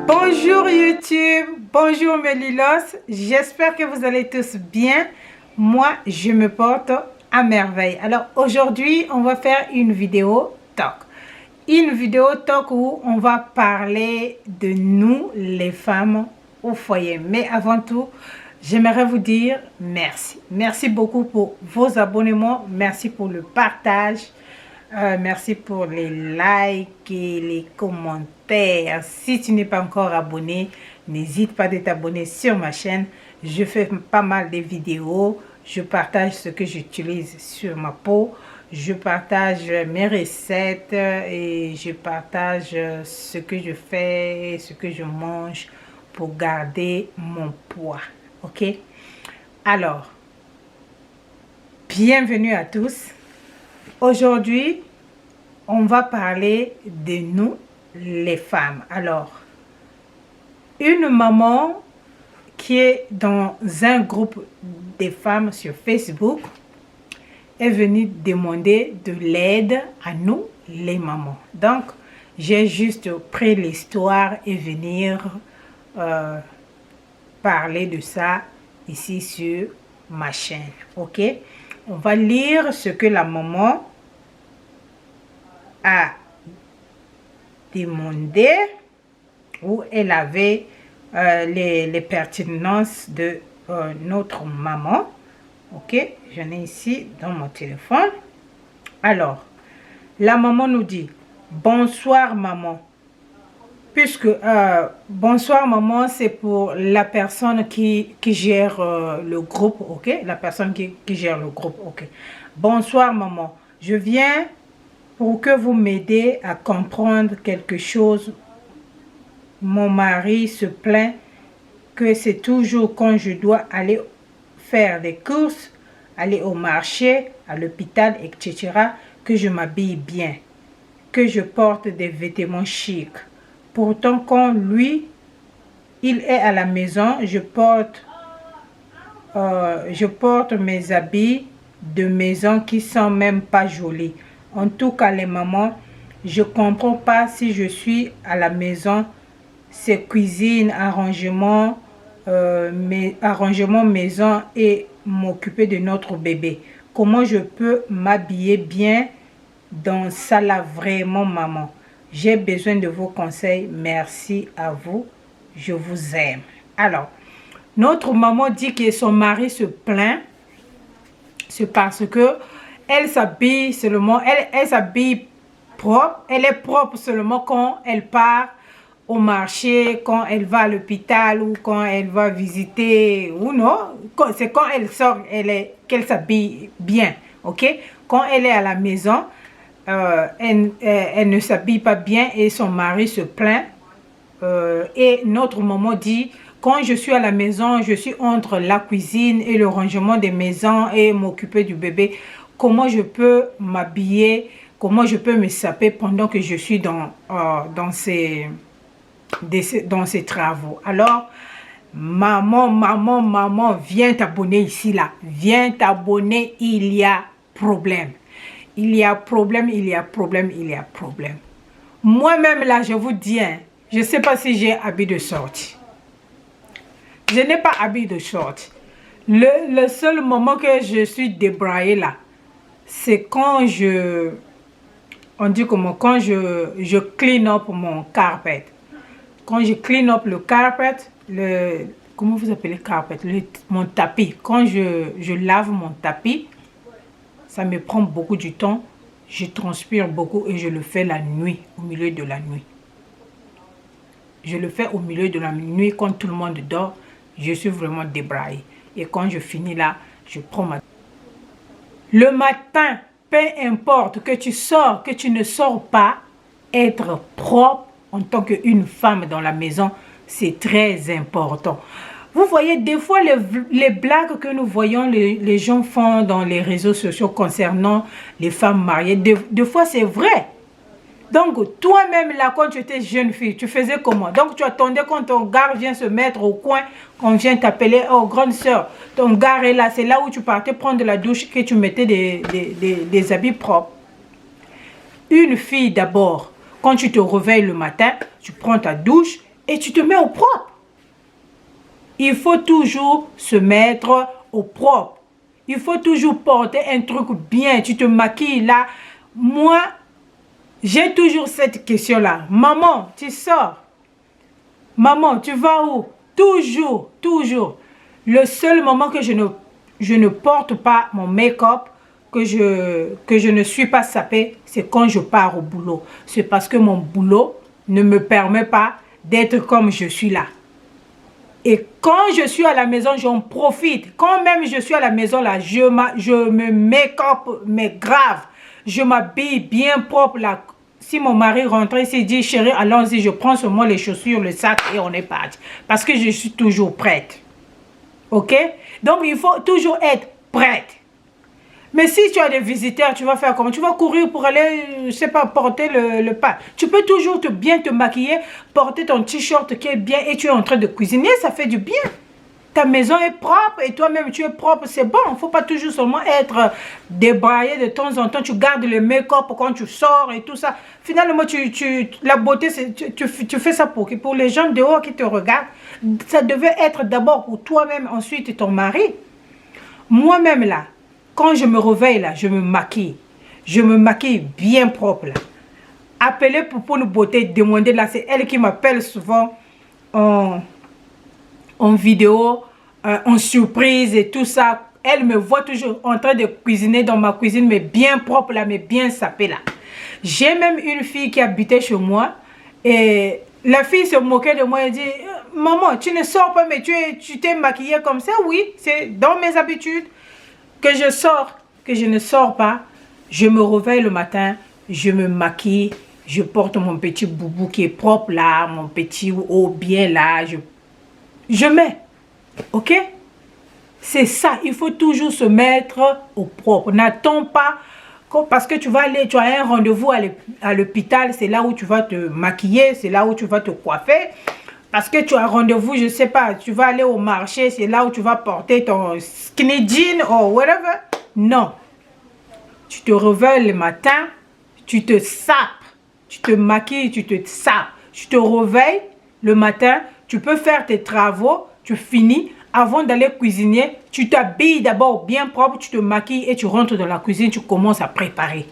Bonjour YouTube, bonjour mes lilos, j'espère que vous allez tous bien. Moi, je me porte à merveille. Alors aujourd'hui, on va faire une vidéo talk. Une vidéo talk où on va parler de nous, les femmes au foyer. Mais avant tout, j'aimerais vous dire merci. Merci beaucoup pour vos abonnements, merci pour le partage. Merci pour les likes et les commentaires. Si tu n'es pas encore abonné, n'hésite pas de t'abonner sur ma chaîne. Je fais pas mal de vidéos. Je partage ce que j'utilise sur ma peau. Je partage mes recettes et je partage ce que je fais et ce que je mange pour garder mon poids. Ok? Alors, bienvenue à tous. Aujourd'hui, on va parler de nous, les femmes. Alors, une maman qui est dans un groupe de femmes sur Facebook est venue demander de l'aide à nous, les mamans. Donc, j'ai juste pris l'histoire et venir parler de ça ici sur ma chaîne. Ok? On va lire ce que la maman a demandé, où elle avait les pertinences de notre maman. Ok, j'en ai ici dans mon téléphone. Alors, la maman nous dit bonsoir maman. Puisque bonsoir maman, c'est pour la personne qui gère le groupe, ok? La personne qui gère le groupe, ok? Bonsoir maman, je viens pour que vous m'aidez à comprendre quelque chose. Mon mari se plaint que c'est toujours quand je dois aller faire des courses, aller au marché, à l'hôpital, etc., que je m'habille bien, que je porte des vêtements chics. Pourtant, quand lui, il est à la maison, je porte mes habits de maison qui sont même pas jolis. En tout cas, les mamans, je comprends pas si je suis à la maison, c'est cuisine, arrangement maison et m'occuper de notre bébé. Comment je peux m'habiller bien dans ça là vraiment maman? J'ai besoin de vos conseils. Merci à vous. Je vous aime. Alors, notre maman dit que son mari se plaint. C'est parce que elle s'habille seulement, elle s'habille propre. Elle est propre seulement quand elle part au marché, quand elle va à l'hôpital ou quand elle va visiter ou non. C'est quand elle sort qu'elle s'habille bien. Ok? Quand elle est à la maison, elle ne s'habille pas bien et son mari se plaint. Et notre maman dit, quand je suis à la maison, je suis entre la cuisine et le rangement des maisons et m'occuper du bébé. Comment je peux m'habiller, comment je peux me saper pendant que je suis dans ces travaux. Alors, maman, viens t'abonner ici, là. Viens t'abonner, il y a problème. Il y a problème. Moi-même, là, je vous dis, hein, je ne sais pas si j'ai habit de sortie. Je n'ai pas habit de sortie. Le seul moment que je suis débraillée, là, c'est quand on dit comment, quand je clean up mon carpet. Quand je clean up le carpet, comment vous appelez carpet? Mon tapis. Quand je lave mon tapis, ça me prend beaucoup de temps. Je transpire beaucoup et je le fais la nuit, au milieu de la nuit. Je le fais au milieu de la nuit quand tout le monde dort. Je suis vraiment débraillée. Et quand je finis là, je prends ma... Le matin, peu importe que tu sors, que tu ne sors pas, être propre en tant qu'une femme dans la maison, c'est très important. Vous voyez, des fois, les blagues que nous voyons, les gens font dans les réseaux sociaux concernant les femmes mariées, des fois, c'est vrai. Donc, toi-même, là, quand tu étais jeune fille, tu faisais comment? Donc, tu attendais quand ton gars vient se mettre au coin, qu'on vient t'appeler, oh, grande soeur, ton gars est là, c'est là où tu partais prendre la douche, que tu mettais des habits propres. Une fille, d'abord, quand tu te réveilles le matin, tu prends ta douche et tu te mets au propre. Il faut toujours se mettre au propre. Il faut toujours porter un truc bien. Tu te maquilles là. Moi, j'ai toujours cette question-là. Maman, tu sors. Maman, tu vas où? Toujours, toujours. Le seul moment que je ne porte pas mon make-up, que je ne suis pas sapée, c'est quand je pars au boulot. C'est parce que mon boulot ne me permet pas d'être comme je suis là. Et quand je suis à la maison, j'en profite. Quand même je suis à la maison, là, je me make-up, mais grave. Je m'habille bien propre, là. Si mon mari rentre ici, il dit, chérie, allons-y, je prends seulement les chaussures, le sac et on est parti. Parce que je suis toujours prête. Ok? Donc, il faut toujours être prête. Mais si tu as des visiteurs, tu vas faire comment? Tu vas courir pour aller, je sais pas, porter le pain. Tu peux toujours bien te maquiller, porter ton t-shirt qui est bien et tu es en train de cuisiner, ça fait du bien. Ta maison est propre et toi-même tu es propre, c'est bon. Il ne faut pas toujours seulement être débraillé de temps en temps. Tu gardes le make-up quand tu sors et tout ça. Finalement, la beauté, tu fais ça pour les gens dehors qui te regardent. Ça devait être d'abord pour toi-même, ensuite ton mari. Moi-même là, quand je me réveille là, je me maquille. Je me maquille bien propre là. Appelez pour une beauté, demandez là, c'est elle qui m'appelle souvent en vidéo, en surprise et tout ça. Elle me voit toujours en train de cuisiner dans ma cuisine, mais bien propre là, mais bien sapée là. J'ai même une fille qui habitait chez moi et la fille se moquait de moi et dit, maman, tu ne sors pas, mais tu t'es maquillée comme ça? Oui, c'est dans mes habitudes. Que je sors, que je ne sors pas, je me réveille le matin, je me maquille, je porte mon petit boubou qui est propre là, mon petit haut bien là, je mets, ok? C'est ça, il faut toujours se mettre au propre. N'attends pas, parce que tu vas aller, tu as un rendez-vous à l'hôpital, c'est là où tu vas te maquiller, c'est là où tu vas te coiffer. Parce que tu as rendez-vous, je ne sais pas, tu vas aller au marché, c'est là où tu vas porter ton skinny jean ou whatever. Non. Tu te réveilles le matin, tu te sapes, tu te maquilles, tu te sapes. Tu te réveilles le matin, tu peux faire tes travaux, tu finis. Avant d'aller cuisiner, tu t'habilles d'abord bien propre, tu te maquilles et tu rentres dans la cuisine, tu commences à préparer.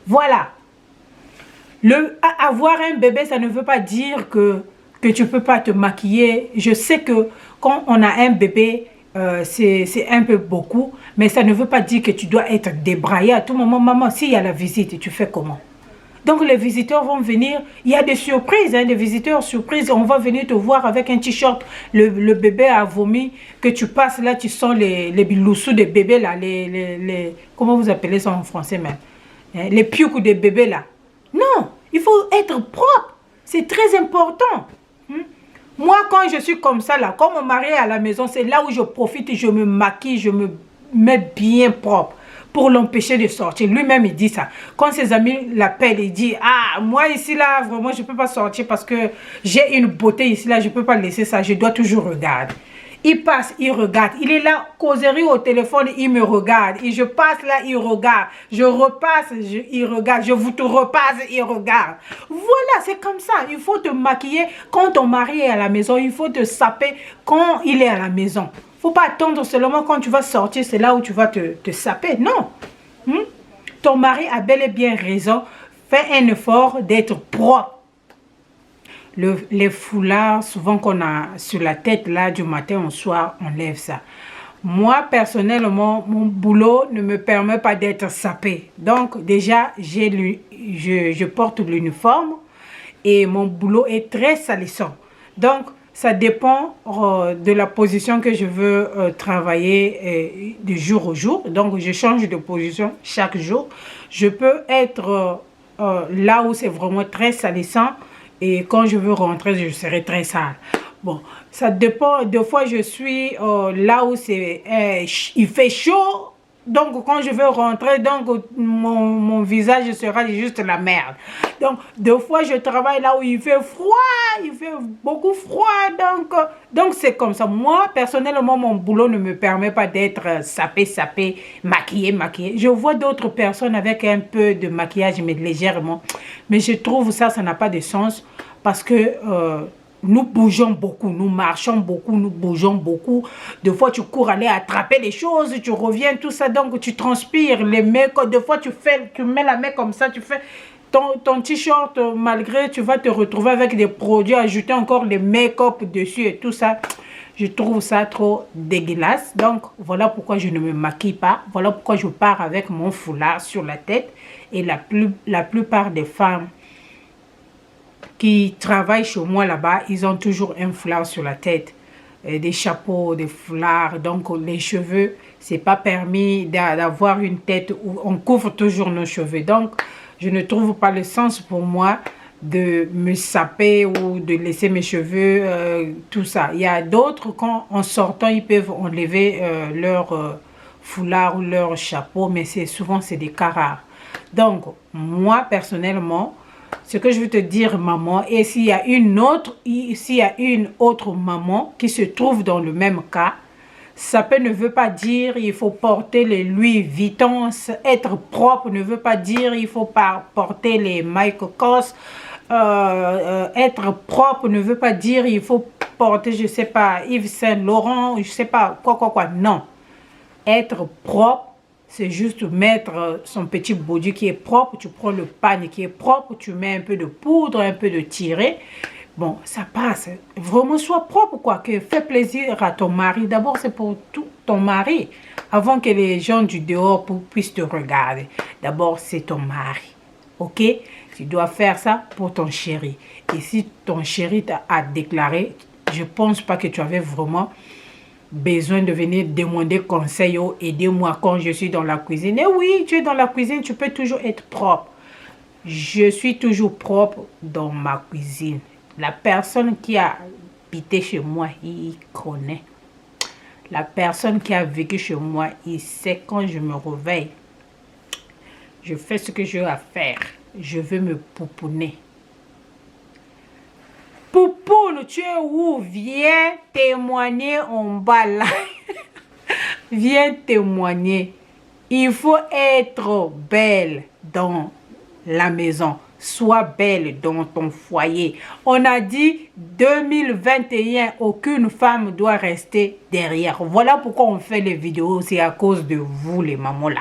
Voilà. Avoir un bébé, ça ne veut pas dire que tu ne peux pas te maquiller. Je sais que quand on a un bébé, c'est un peu beaucoup, mais ça ne veut pas dire que tu dois être débraillé à tout moment. Maman, s'il y a la visite, tu fais comment? Donc les visiteurs vont venir, il y a des surprises, hein, des visiteurs surprises, on va venir te voir avec un t-shirt, le bébé a vomi, que tu passes là, tu sens les biloussous des bébés là, comment vous appelez ça en français même? Hein, les pioucous des bébés là. Non, il faut être propre, c'est très important. Moi, quand je suis comme ça, là, quand mon mari est à la maison, c'est là où je profite et je me maquille, je me mets bien propre pour l'empêcher de sortir. Lui-même, il dit ça. Quand ses amis l'appellent, il dit, ah, moi ici, là, vraiment, je ne peux pas sortir parce que j'ai une beauté ici, là, je ne peux pas laisser ça, je dois toujours regarder. Il passe, il regarde. Il est là, causerie au téléphone, il me regarde. Et je passe là, il regarde. Je repasse, il regarde. Je vous te repasse, il regarde. Voilà, c'est comme ça. Il faut te maquiller quand ton mari est à la maison. Il faut te saper quand il est à la maison. Il ne faut pas attendre seulement quand tu vas sortir, c'est là où tu vas te saper. Non. Ton mari a bel et bien raison. Fais un effort d'être propre. Les foulards, souvent qu'on a sur la tête, là, du matin au soir, on lève ça. Moi, personnellement, mon boulot ne me permet pas d'être sapé. Donc, déjà, je porte l'uniforme et mon boulot est très salissant. Donc, ça dépend de la position que je veux travailler de jour au jour. Donc, je change de position chaque jour. Je peux être là où c'est vraiment très salissant. Et quand je veux rentrer, je serai très sale. Bon, ça dépend. Des fois, je suis là où il fait chaud. Donc, quand je veux rentrer, donc mon visage sera juste la merde. Donc, des fois, je travaille là où il fait froid. Il fait beaucoup froid. Donc c'est comme ça. Moi, personnellement, mon boulot ne me permet pas d'être sapé, maquillé. Je vois d'autres personnes avec un peu de maquillage, mais légèrement. Mais je trouve ça n'a pas de sens. Parce que nous bougeons beaucoup, nous marchons beaucoup, nous bougeons beaucoup. Des fois, tu cours aller attraper les choses, tu reviens, tout ça. Donc, tu transpires. Les make-up, des fois, tu mets la main comme ça, tu fais ton t-shirt, malgré, tu vas te retrouver avec des produits, ajouter encore les make-up dessus et tout ça. Je trouve ça trop dégueulasse. Donc, voilà pourquoi je ne me maquille pas. Voilà pourquoi je pars avec mon foulard sur la tête. Et la plupart des femmes qui travaillent chez moi là-bas, ils ont toujours un foulard sur la tête. Des chapeaux, des foulards. Donc, les cheveux, c'est pas permis d'avoir une tête où on couvre toujours nos cheveux. Donc, je ne trouve pas le sens pour moi de me saper ou de laisser mes cheveux, tout ça. Il y a d'autres, quand en sortant, ils peuvent enlever leur foulard ou leur chapeau, mais souvent, c'est des cas rares. Donc, moi, personnellement, ce que je veux te dire, maman, et s'il y a une autre maman qui se trouve dans le même cas, saper ne veut pas dire il faut porter les Louis Vuitton, être propre ne veut pas dire il faut pas porter les Michael Kors, être propre ne veut pas dire il faut porter, je sais pas, Yves Saint Laurent, je sais pas quoi, non. Être propre, c'est juste mettre son petit body qui est propre, tu prends le panier qui est propre, tu mets un peu de poudre, un peu de tiré. Bon, ça passe. Vraiment, sois propre, quoi. Que fais plaisir à ton mari. D'abord, c'est pour tout ton mari. Avant que les gens du dehors puissent te regarder. D'abord, c'est ton mari. OK? Tu dois faire ça pour ton chéri. Et si ton chéri t'a déclaré, je pense pas que tu avais vraiment besoin de venir demander conseil. Oh, aidez-moi quand je suis dans la cuisine. Et oui, tu es dans la cuisine, tu peux toujours être propre. Je suis toujours propre dans ma cuisine. La personne qui a habité chez moi, il connaît. La personne qui a vécu chez moi, il sait quand je me réveille. Je fais ce que j'ai à faire. Je veux me pouponner. Poupoune, tu es où? Viens témoigner en bas là. Viens témoigner. Il faut être belle dans la maison. Sois belle dans ton foyer. On a dit 2021, aucune femme doit rester derrière. Voilà pourquoi on fait les vidéos. C'est à cause de vous, les mamans là.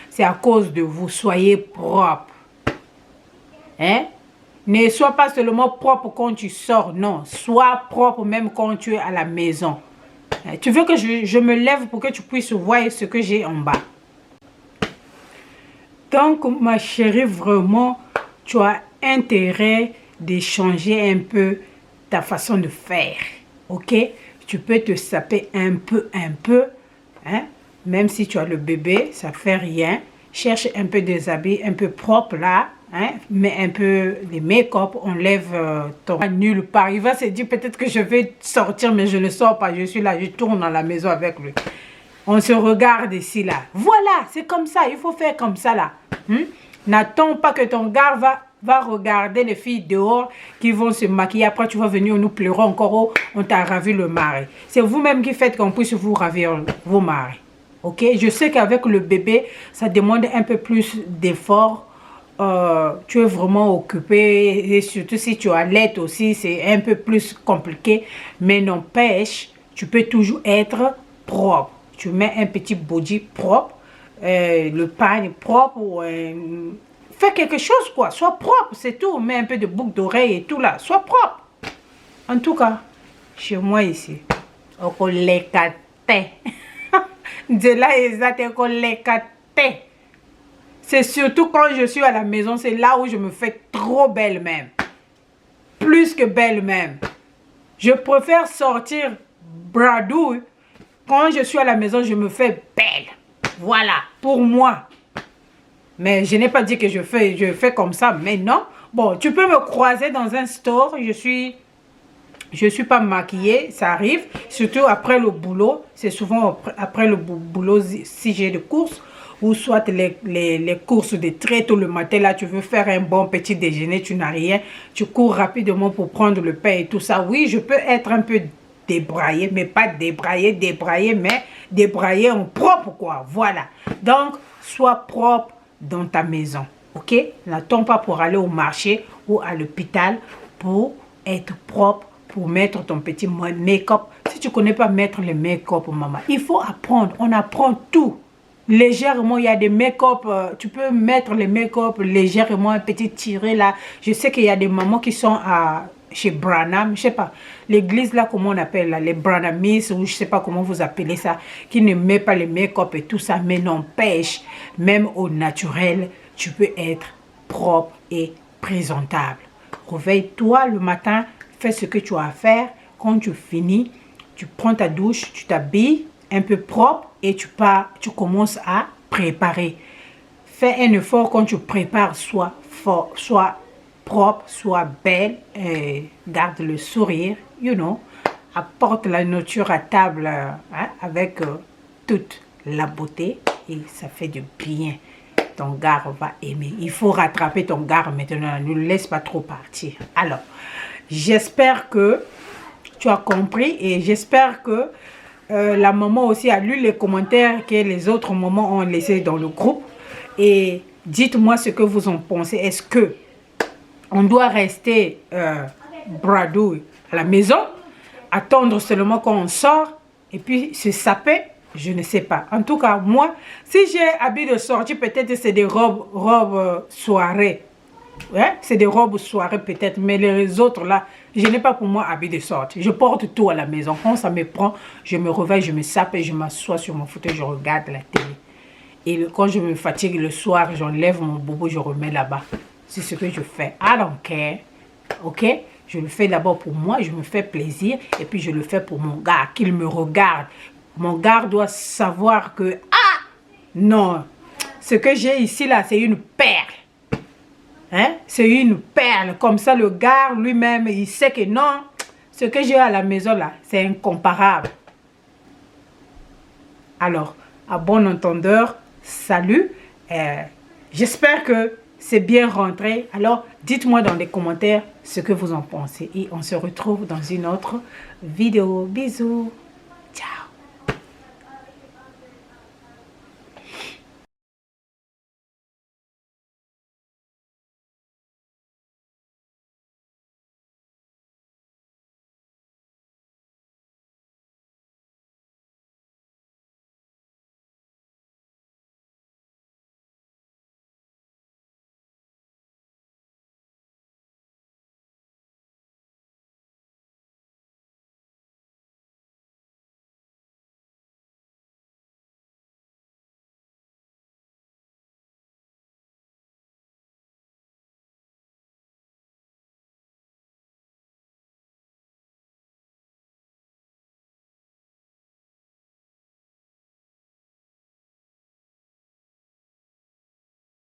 C'est à cause de vous. Soyez propre. Hein? Ne sois pas seulement propre quand tu sors. Non, sois propre même quand tu es à la maison. Tu veux que je me lève pour que tu puisses voir ce que j'ai en bas. Donc, ma chérie, vraiment, tu as intérêt de changer un peu ta façon de faire. OK? Tu peux te saper un peu. Hein? Même si tu as le bébé, ça ne fait rien. Cherche un peu des habits un peu propres là. Hein? Mets un peu les make-up, enlève ton nulle part. Il va se dire peut-être que je vais sortir, mais je ne sors pas. Je suis là, je tourne dans la maison avec lui. On se regarde ici, là. Voilà, c'est comme ça. Il faut faire comme ça, là. N'attends pas que ton gars va regarder les filles dehors qui vont se maquiller. Après, tu vas venir, nous pleurons encore. Oh, on t'a ravi le mari. C'est vous-même qui faites qu'on puisse vous ravir vos maris. OK? Je sais qu'avec le bébé, ça demande un peu plus d'efforts. Tu es vraiment occupé. Et surtout si tu allaites aussi, c'est un peu plus compliqué. Mais n'empêche, tu peux toujours être propre. Tu mets un petit body propre, le pagne propre, fais quelque chose quoi, sois propre, c'est tout. Mets un peu de boucle d'oreille et tout là, sois propre. En tout cas, chez moi ici, on les de là, c'est surtout quand je suis à la maison, c'est là où je me fais trop belle même. Plus que belle même. Je préfère sortir bradouille. Quand je suis à la maison, je me fais belle. Voilà, pour moi. Mais je n'ai pas dit que je fais comme ça, mais non. Bon, tu peux me croiser dans un store. Je suis pas maquillée, ça arrive. Surtout après le boulot. C'est souvent après le boulot si j'ai des courses. Ou soit les courses de très tôt le matin. Là, tu veux faire un bon petit déjeuner, tu n'as rien. Tu cours rapidement pour prendre le pain et tout ça. Oui, je peux être un peu débraillé, mais pas débraillé, mais débraillé en propre, quoi. Voilà. Donc, sois propre dans ta maison. OK? N'attends pas pour aller au marché ou à l'hôpital pour être propre, pour mettre ton petit make-up. Si tu ne connais pas mettre le make-up, maman, il faut apprendre. On apprend tout. Légèrement, il y a des make-up, tu peux mettre le make-up légèrement, un petit tiré là. Je sais qu'il y a des mamans qui sont chez Branham, je sais pas, l'église là, comment on appelle là, les Branhamistes, ou je sais pas comment vous appelez ça, qui ne met pas le make-up et tout ça, mais n'empêche, même au naturel, tu peux être propre et présentable. Réveille-toi le matin, fais ce que tu as à faire. Quand tu finis, tu prends ta douche, tu t'habilles un peu propre et tu commences à préparer. Fais un effort quand tu prépares, sois propre, sois belle, garde le sourire, you know. Apporte la nourriture à table avec toute la beauté et ça fait du bien. Ton gars va aimer. Il faut rattraper ton gars maintenant. Ne le laisse pas trop partir. Alors, j'espère que tu as compris et j'espère que la maman aussi a lu les commentaires que les autres mamans ont laissés dans le groupe. Et dites-moi ce que vous en pensez. Est-ce que on doit rester bradouille à la maison, attendre seulement quand on sort et puis se saper? Je ne sais pas. En tout cas, moi, si j'ai habit de sortie, peut-être c'est des robes soirée. Ouais? C'est des robes soirée peut-être, mais les autres là, je n'ai pas pour moi habit de sortie. Je porte tout à la maison. Quand ça me prend, je me réveille, je me sape et je m'assois sur mon fauteuil, je regarde la télé. Et quand je me fatigue le soir, j'enlève mon bobo, je remets là-bas. C'est ce que je fais. I don't care. Ok? Je le fais d'abord pour moi, je me fais plaisir et puis je le fais pour mon gars, qu'il me regarde. Mon gars doit savoir que, ah, non, ce que j'ai ici là, c'est une perle. Hein? C'est une perle. Comme ça, le gars lui-même, il sait que non, ce que j'ai à la maison là, c'est incomparable. Alors, à bon entendeur, salut. J'espère que c'est bien rentré. Alors, dites-moi dans les commentaires ce que vous en pensez. Et on se retrouve dans une autre vidéo. Bisous. Ciao.